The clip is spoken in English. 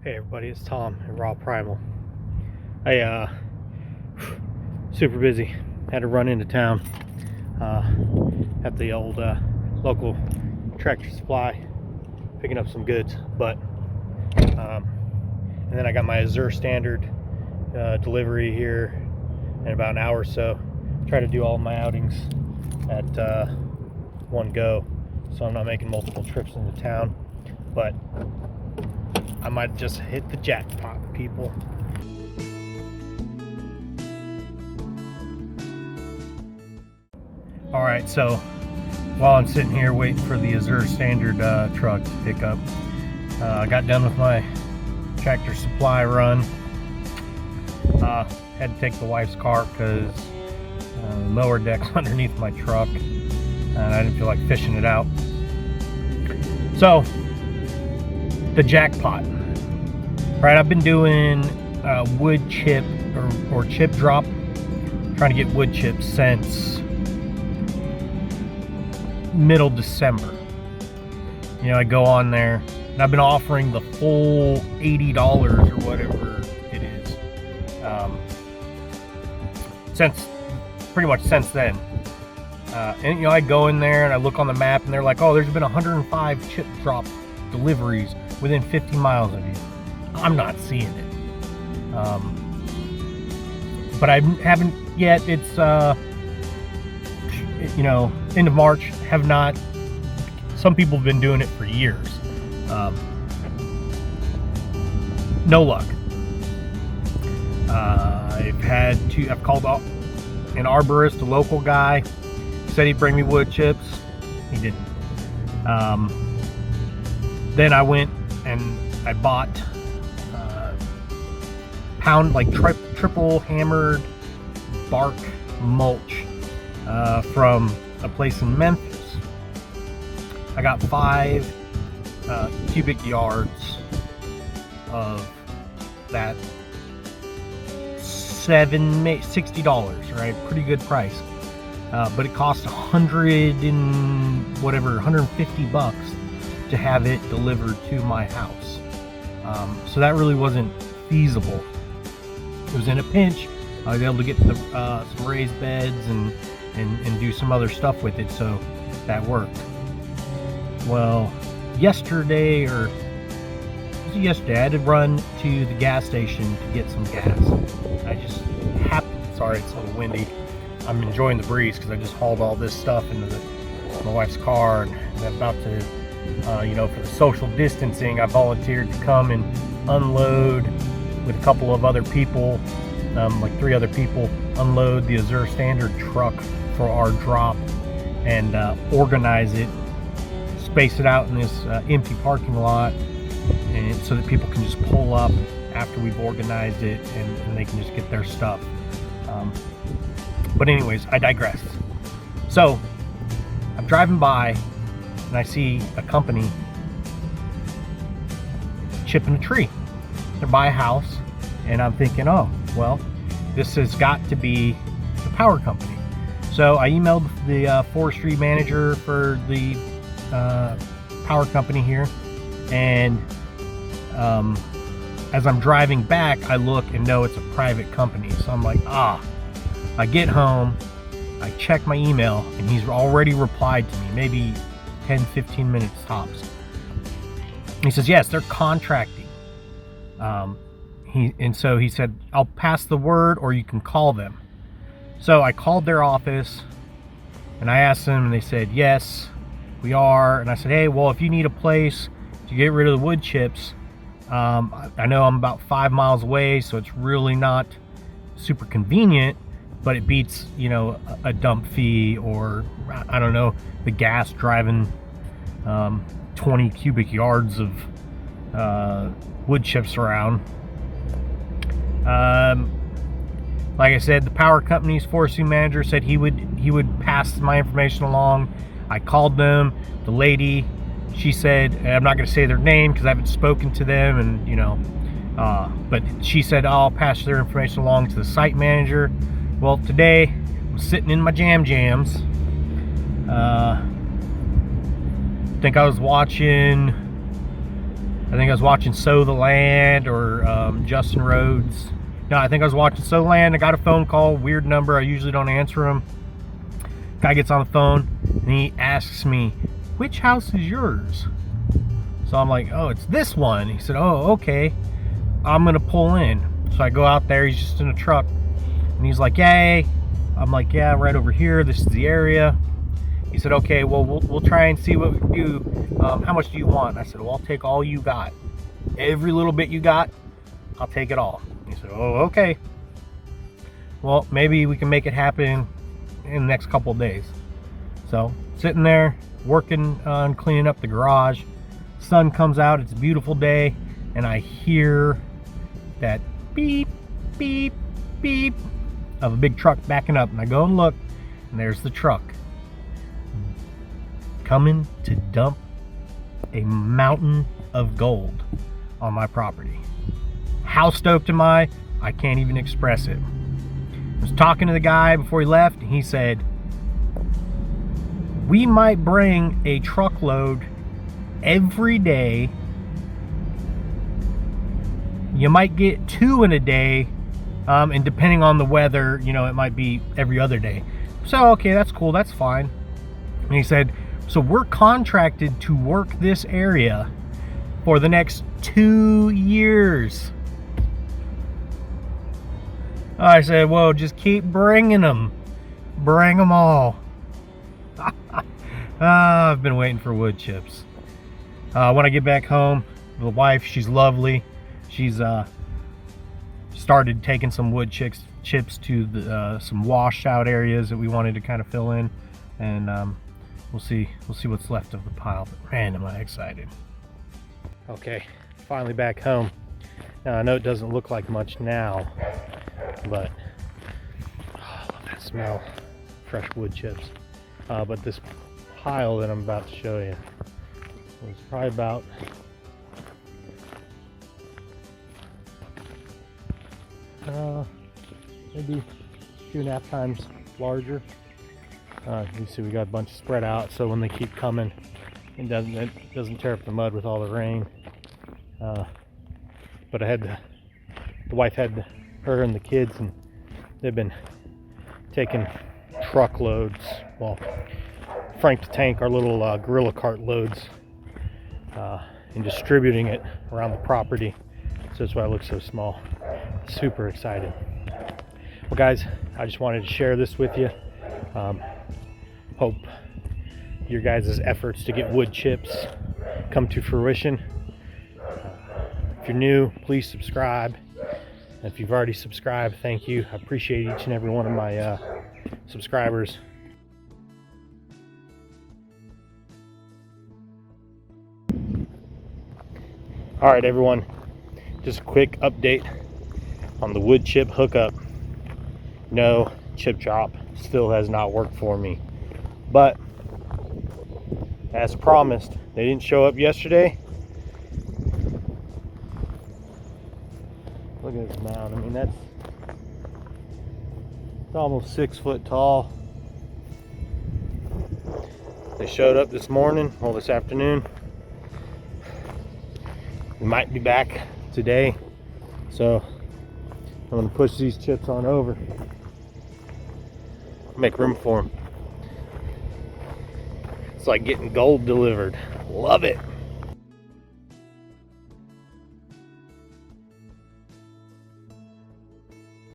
Hey everybody, it's Tom at RawPrimal. I super busy. Had to run into town at the old local Tractor Supply, picking up some goods. But and then I got my Azure Standard delivery here in about an hour or so. Try to do all my outings at one go, so I'm not making multiple trips into town. But I might just hit the jackpot, people. Alright, so while I'm sitting here waiting for the Azure Standard truck to pick up, I got done with my Tractor Supply run. Had to take the wife's car because the mower deck's underneath my truck and I didn't feel like fishing it out. So, the jackpot. Right, I've been doing wood chip or chip drop, trying to get wood chips since middle December. You know, I go on there and I've been offering the full $80 or whatever it is since pretty much since then. And you know, I go in there and I look on the map and they're like, oh, there's been 105 chip drop deliveries within 50 miles of you. I'm not seeing it. But I haven't yet. It's you know, end of March. Have not. Some people have been doing it for years. No luck. I've called up an arborist, a local guy. Said he'd bring me wood chips. He didn't. Then I went and I bought triple hammered bark mulch from a place in Memphis. I got 5 cubic yards of that. $60, right? Pretty good price. But it cost $150 to have it delivered to my house. So that really wasn't feasible. It was in a pinch. I was able to get some raised beds and do some other stuff with it, so that worked. Well, yesterday I had to run to the gas station to get some gas. I just happened, sorry it's a little windy. I'm enjoying the breeze because I just hauled all this stuff into my wife's car, and I'm about to, you know, for the social distancing, I volunteered to come and unload with a couple of other people, like 3 other people, unload the Azure Standard truck for our drop and organize it, space it out in this empty parking lot, and so that people can just pull up after we've organized it and they can just get their stuff. But anyways, I digress. So I'm driving by and I see a company chipping a tree. They're by a house, and I'm thinking, oh, well, this has got to be the power company. So I emailed the forestry manager for the power company here, and as I'm driving back, I look and know it's a private company. So I'm like, I get home, I check my email, and he's already replied to me, maybe 10-15 minutes tops. He says, yes, they're contracting. So he said, I'll pass the word, or you can call them. So I called their office and I asked them, and they said, yes, we are. And I said, hey, well, if you need a place to get rid of the wood chips, I know I'm about 5 miles away, so it's really not super convenient, but it beats, you know, a dump fee, or I don't know, the gas driving 20 cubic yards of wood chips around. Like I said, the power company's forestry manager said he would pass my information along. I called them. The lady, she said, and I'm not going to say their name because I haven't spoken to them, and you know, but she said, I'll pass their information along to the site manager. Well, today I'm sitting in my jams. I think I was watching I think I was watching Sow the Land or Justin Rhodes. No, I think I was watching Sow the Land. I got a phone call, weird number. I usually don't answer them. Guy gets on the phone and he asks me, which house is yours? So I'm like, oh, it's this one. He said, oh, okay. I'm gonna pull in. So I go out there, he's just in a truck. And he's like, yay. I'm like, yeah, right over here. This is the area. He said, okay, well, we'll try and see what we do. How much do you want? I said, well, I'll take all you got. Every little bit you got, I'll take it all. He said, oh, okay. Well, maybe we can make it happen in the next couple of days. So, sitting there, working on cleaning up the garage. Sun comes out, it's a beautiful day, and I hear that beep, beep, beep of a big truck backing up. And I go and look, and there's the truck coming to dump a mountain of gold on my property. How stoked am I? I can't even express it. I was talking to the guy before he left, and he said, we might bring a truckload every day. You might get 2 in a day, and depending on the weather, you know, it might be every other day. So, okay, that's cool, that's fine. And he said, so we're contracted to work this area for the next 2 years. I said, well, just keep bringing them. Bring them all. I've been waiting for wood chips. When I get back home, the wife, she's lovely. She's started taking some wood chips to some washed out areas that we wanted to kind of fill in, and we'll see what's left of the pile. But man, am I excited. Okay, finally back home. Now I know it doesn't look like much now, but oh, I love that smell. Fresh wood chips. But this pile that I'm about to show you was probably about maybe 2.5 times larger. You see we got a bunch spread out, so when they keep coming, it doesn't tear up the mud with all the rain. But I had the wife had her and the kids, and they've been taking truckloads, well, Frank the Tank, our little gorilla cart loads, and distributing it around the property. So that's why it looks so small. Super excited. Well, guys, I just wanted to share this with you. Hope your guys' efforts to get wood chips come to fruition. If you're new, please subscribe. If you've already subscribed, thank you. I appreciate each and every one of my subscribers. All right, everyone, just a quick update on the wood chip hookup. No, chip chop still has not worked for me, but as promised, they didn't show up yesterday. Look at this mound. I mean, it's almost 6 foot tall. They showed up this morning, well, this afternoon. We might be back today, so I'm going to push these chips on over, make room for them. It's like getting gold delivered. Love it.